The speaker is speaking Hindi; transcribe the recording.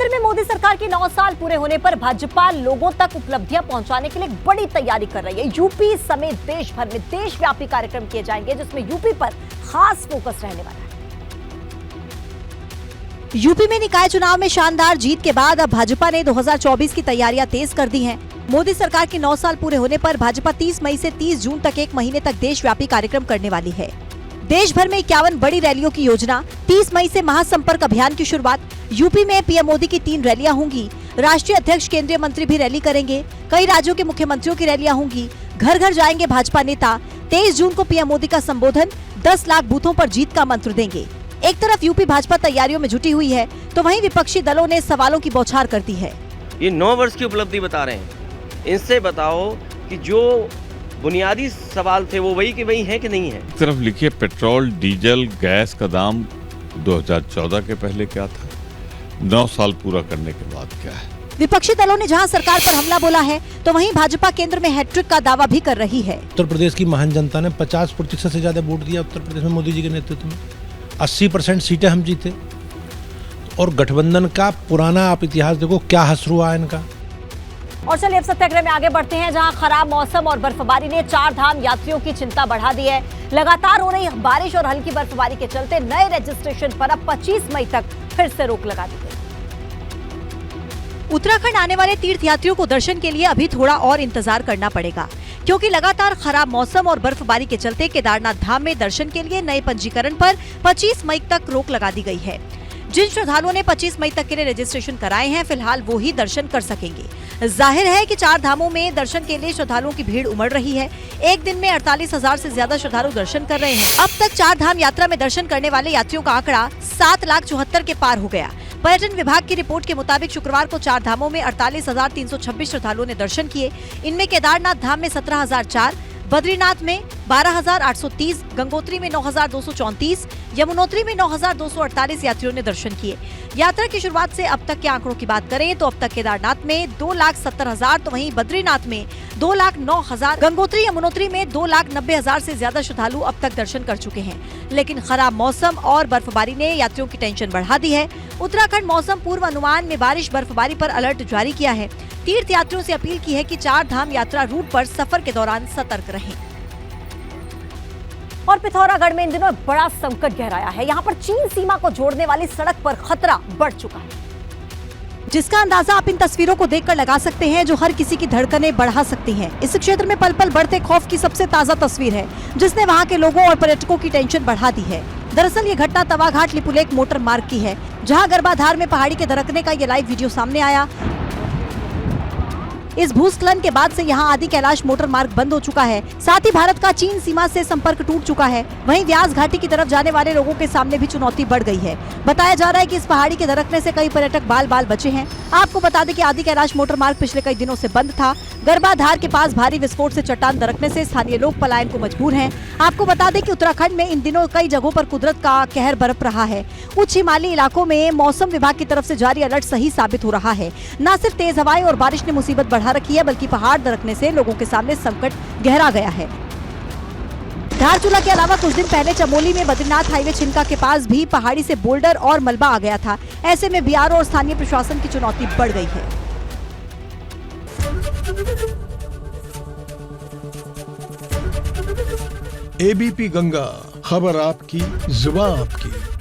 केंद्र में मोदी सरकार के 9 साल पूरे होने पर भाजपा लोगों तक उपलब्धियां पहुंचाने के लिए एक बड़ी तैयारी कर रही है। यूपी समेत देश भर में देशव्यापी कार्यक्रम किए जाएंगे, जिसमें यूपी पर खास फोकस रहने वाला है। यूपी में निकाय चुनाव में शानदार जीत के बाद अब भाजपा ने 2024 की तैयारियां तेज कर दी हैं। मोदी सरकार के 9 साल पूरे होने पर भाजपा 30 मई से 30 जून तक एक महीने तक देशव्यापी कार्यक्रम करने वाली है। देश भर में 51 बड़ी रैलियों की योजना। 30 मई से महासंपर्क अभियान की शुरुआत। यूपी में पीएम मोदी की 3 रैलियां होंगी। राष्ट्रीय अध्यक्ष, केंद्रीय मंत्री भी रैली करेंगे। कई राज्यों के मुख्यमंत्रियों की रैलियां होंगी। घर घर जाएंगे भाजपा नेता। 23 जून को पीएम मोदी का संबोधन। 10 लाख बूथों पर जीत का मंत्र देंगे। एक तरफ यूपी भाजपा तैयारियों में जुटी हुई है, तो वहीं विपक्षी दलों ने सवालों की बौछार कर दी है। ये 9 वर्ष की उपलब्धि बता रहे हैं, इनसे बताओ कि जो बुनियादी सवाल थे वो वही के वही है कि नहीं है। एक तरफ लिखिए पेट्रोल, डीजल, गैस का दाम 2014 के पहले क्या था, 9 साल पूरा करने के बाद क्या है। विपक्षी दलों ने जहां सरकार पर हमला बोला है, तो वहीं भाजपा केंद्र में हैट्रिक का दावा भी कर रही है। उत्तर प्रदेश की महान जनता ने 50% से ज्यादा वोट दिया उत्तर प्रदेश में मोदी जी के नेतृत्व में। 80% सीटें हम जीते। और गठबंधन का पुराना आप इतिहास देखो, क्या हश्र हुआ इनका। और चलिए अब सत्याग्रह में आगे बढ़ते हैं, जहां खराब मौसम और बर्फबारी ने 4 धाम यात्रियों की चिंता बढ़ा दी है। लगातार हो रही बारिश और हल्की बर्फबारी के चलते नए रजिस्ट्रेशन पर अब 25 मई तक फिर से रोक लगा दी गई। उत्तराखंड आने वाले तीर्थयात्रियों को दर्शन के लिए अभी थोड़ा और इंतजार करना पड़ेगा, क्योंकि लगातार खराब मौसम और बर्फबारी के चलते केदारनाथ धाम में दर्शन के लिए नए पंजीकरण पर 25 मई तक रोक लगा दी गई है। जिन श्रद्धालुओं ने 25 मई तक के लिए रजिस्ट्रेशन कराए हैं, फिलहाल वो ही दर्शन कर सकेंगे। जाहिर है कि 4 धामों में दर्शन के लिए श्रद्धालुओं की भीड़ उमड़ रही है। एक दिन में 48,000 से ज्यादा श्रद्धालु दर्शन कर रहे हैं। अब तक 4 धाम यात्रा में दर्शन करने वाले यात्रियों का आंकड़ा 7,74,000 के पार हो गया। पर्यटन विभाग की रिपोर्ट के मुताबिक शुक्रवार को 4 धामों में 48,326 श्रद्धालुओं ने दर्शन किए। इनमें केदारनाथ धाम में 17,004, बद्रीनाथ में 12,830, गंगोत्री में 9,234, यमुनोत्री में 9,248 यात्रियों ने दर्शन किए। यात्रा की शुरुआत से अब तक के आंकड़ों की बात करें तो अब तक केदारनाथ में 2,70,000, तो वहीं बद्रीनाथ में 2,09,000, गंगोत्री यमुनोत्री में 2,90,000 से ज्यादा श्रद्धालु अब तक दर्शन कर चुके हैं। लेकिन खराब मौसम और बर्फबारी ने यात्रियों की टेंशन बढ़ा दी है। उत्तराखंड मौसम पूर्व अनुमान में बारिश बर्फबारी पर अलर्ट जारी किया है। तीर्थ यात्रियों से अपील की है कि 4 धाम यात्रा रूट पर सफर के दौरान सतर्क रहें। और पिथौरागढ़ में इन दिनों बड़ा संकट गहराया है। यहाँ पर चीन सीमा को जोड़ने वाली सड़क पर खतरा बढ़ चुका है, जिसका अंदाजा आप इन तस्वीरों को देखकर लगा सकते हैं, जो हर किसी की धड़कनें बढ़ा सकती हैं। इस क्षेत्र में पल पल बढ़ते खौफ की सबसे ताजा तस्वीर है, जिसने वहां के लोगों और पर्यटकों की टेंशन बढ़ा दी है। दरअसल ये घटना तवाघाट लिपुलेख मोटर मार्ग की है, जहां गर्भाधार में पहाड़ी के दरकने का ये लाइव वीडियो सामने आया। इस भूस्खलन के बाद से यहां आदि कैलाश मोटर मार्ग बंद हो चुका है। साथ ही भारत का चीन सीमा से संपर्क टूट चुका है। वहीं व्यास घाटी की तरफ जाने वाले लोगों के सामने भी चुनौती बढ़ गई है। बताया जा रहा है कि इस पहाड़ी के दरकने से कई पर्यटक बाल बाल बचे हैं। आपको बता दें कि आदि कैलाश मोटर मार्ग पिछले कई दिनों से बंद था। गर्भाधार के पास भारी विस्फोट से चट्टान दरकने से स्थानीय लोग पलायन को मजबूर हैं। आपको बता दें कि उत्तराखंड में इन दिनों कई जगहों पर कुदरत का कहर बरप रहा है। उच्च हिमालयी इलाकों में मौसम विभाग की तरफ से जारी अलर्ट सही साबित हो रहा है। न सिर्फ तेज हवाएं और बारिश ने मुसीबत बढ़ा रखी है, बल्कि पहाड़ दरकने से लोगों के सामने संकट गहरा गया है। धारचूला के अलावा कुछ दिन पहले चमोली में बद्रीनाथ हाईवे छिनका के पास भी पहाड़ी से बोल्डर और मलबा आ गया था। ऐसे में बीआरओ और स्थानीय प्रशासन की चुनौती बढ़ गई है। एबीपी गंगा, खबर आपकी, जुबान आपकी।